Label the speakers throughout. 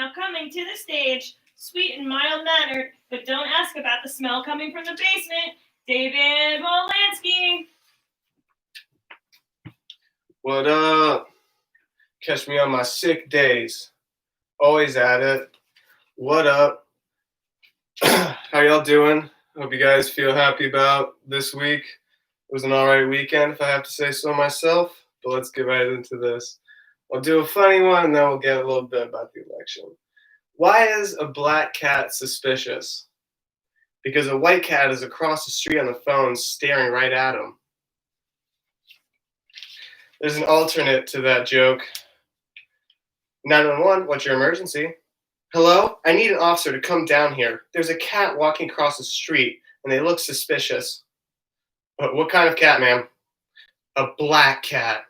Speaker 1: Now coming to the stage, sweet and mild-mannered, but don't ask about the smell coming from the basement, David Wolanski.
Speaker 2: What up? Catch me on my sick days. Always at it. What up? How y'all doing? Hope you guys feel happy about this week. It was an alright weekend, if I have to say so myself. But let's get right into this. I'll do a funny one, and then we'll get a little bit about the election. Why is a black cat suspicious? Because a white cat is across the street on the phone staring right at him. There's an alternate to that joke. 911, what's your emergency? Hello? I need an officer to come down here. There's a cat walking across the street, and they look suspicious. What kind of cat, ma'am? A black cat.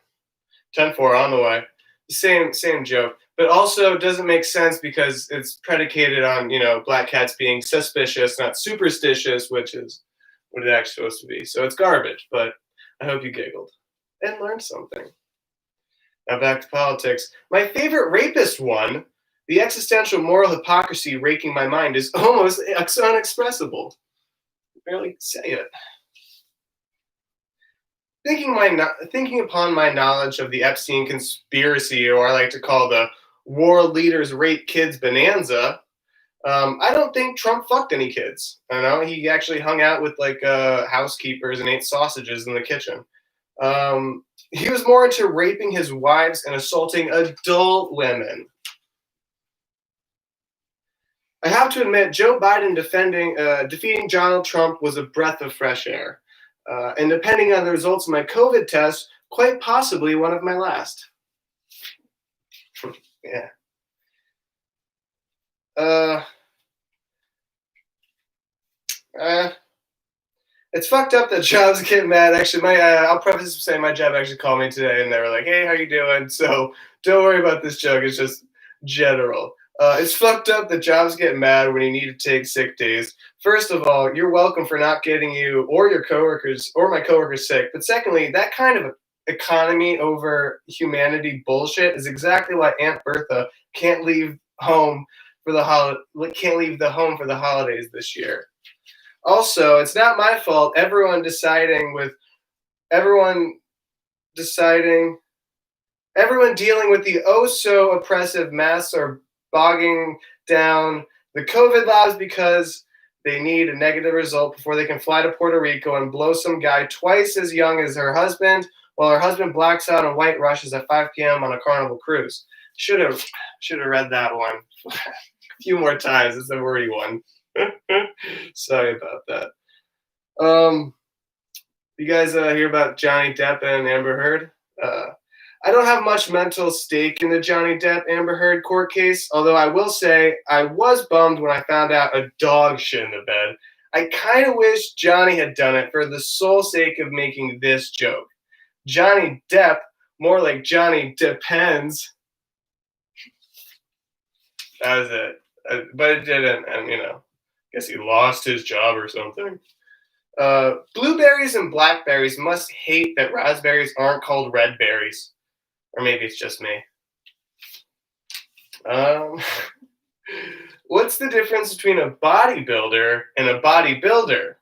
Speaker 2: 10-4, on the way. Same joke. But also doesn't make sense because it's predicated on, black cats being suspicious, not superstitious, which is what it's actually supposed to be. So it's garbage, but I hope you giggled and learned something. Now back to politics. My favorite rapist one, the existential moral hypocrisy raking my mind, is almost unexpressible. Barely say it. Thinking upon my knowledge of the Epstein conspiracy, or I like to call the world leaders rape kids bonanza, I don't think Trump fucked any kids. I don't know. He actually hung out with housekeepers and ate sausages in the kitchen. He was more into raping his wives and assaulting adult women. I have to admit, Joe Biden defeating Donald Trump was a breath of fresh air. And depending on the results of my COVID test, quite possibly one of my last. Yeah. It's fucked up that jobs get mad. Actually, I'll preface this by saying my job actually called me today, and they were like, "Hey, how you doing?" So don't worry about this joke. It's just general. It's fucked up that jobs get mad when you need to take sick days. First of all, you're welcome for not getting you or your coworkers or my coworkers sick. But secondly, that kind of economy over humanity bullshit is exactly why Aunt Bertha can't leave the home for the holidays this year. Also, it's not my fault. Everyone dealing with the oh so oppressive masks are bogging down the COVID labs because they need a negative result before they can fly to Puerto Rico and blow some guy twice as young as her husband, while her husband blacks out on white rushes at 5 p.m. on a Carnival cruise. Should have read that one a few more times. It's a wordy one. Sorry about that. You guys hear about Johnny Depp and Amber Heard? I don't have much mental stake in the Johnny Depp Amber Heard court case, although I will say I was bummed when I found out a dog shit in the bed. I kind of wish Johnny had done it for the sole sake of making this joke. Johnny Depp, more like Johnny Depends. That was it. But it didn't, and I guess he lost his job or something. Blueberries and blackberries must hate that raspberries aren't called red berries. Or maybe it's just me. What's the difference between a bodybuilder and a bodybuilder?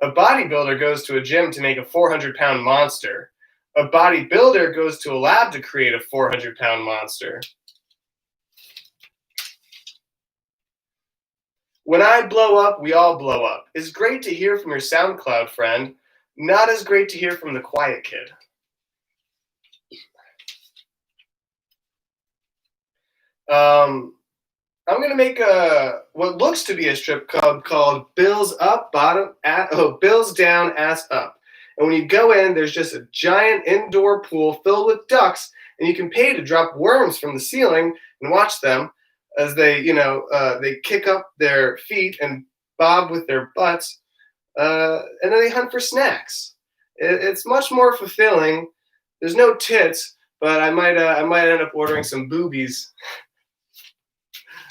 Speaker 2: A bodybuilder goes to a gym to make a 400-pound monster. A bodybuilder goes to a lab to create a 400-pound monster. When I blow up, we all blow up. It's great to hear from your SoundCloud friend. Not as great to hear from the quiet kid. I'm gonna make what looks to be a strip club called Bills Down, Ass Up. And when you go in, there's just a giant indoor pool filled with ducks, and you can pay to drop worms from the ceiling and watch them as they, they kick up their feet and bob with their butts, and then they hunt for snacks. It's much more fulfilling. There's no tits, but I might end up ordering some boobies.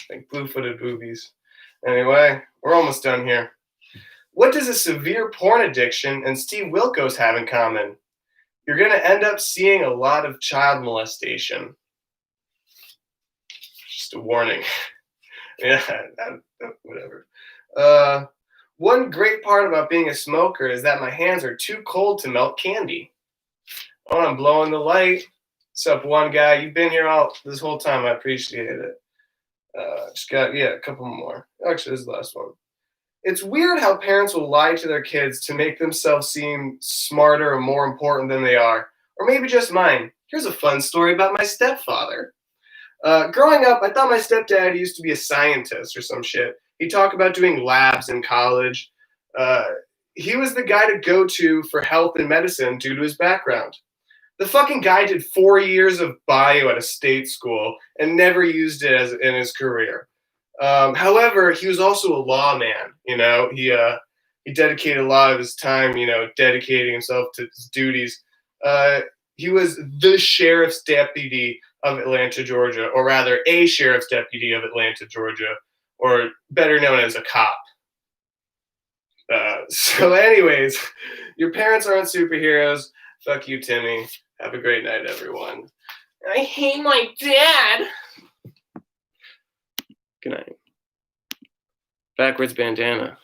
Speaker 2: Like blue-footed boobies. Anyway, we're almost done here. What does a severe porn addiction and Steve Wilkos have in common? You're going to end up seeing a lot of child molestation. Just a warning. Yeah, whatever. One great part about being a smoker is that my hands are too cold to melt candy. Oh, I'm blowing the light. What's up, one guy? You've been here all this whole time. I appreciate it. Just got a couple more. Actually, this is the last one. It's weird how parents will lie to their kids to make themselves seem smarter or more important than they are. Or maybe just mine. Here's a fun story about my stepfather. Growing up, I thought my stepdad used to be a scientist or some shit. He'd talk about doing labs in college. Uh, he was the guy to go to for health and medicine due to his background. The fucking guy did 4 years of bio at a state school and never used it in his career. However, he was also a lawman. He dedicated a lot of his time, dedicating himself to his duties. He was the sheriff's deputy of Atlanta, Georgia, or rather, a sheriff's deputy of Atlanta, Georgia, or better known as a cop. So, anyways, your parents aren't superheroes. Fuck you, Timmy. Have a great night, everyone. I hate my dad. Good night. Backwards bandana.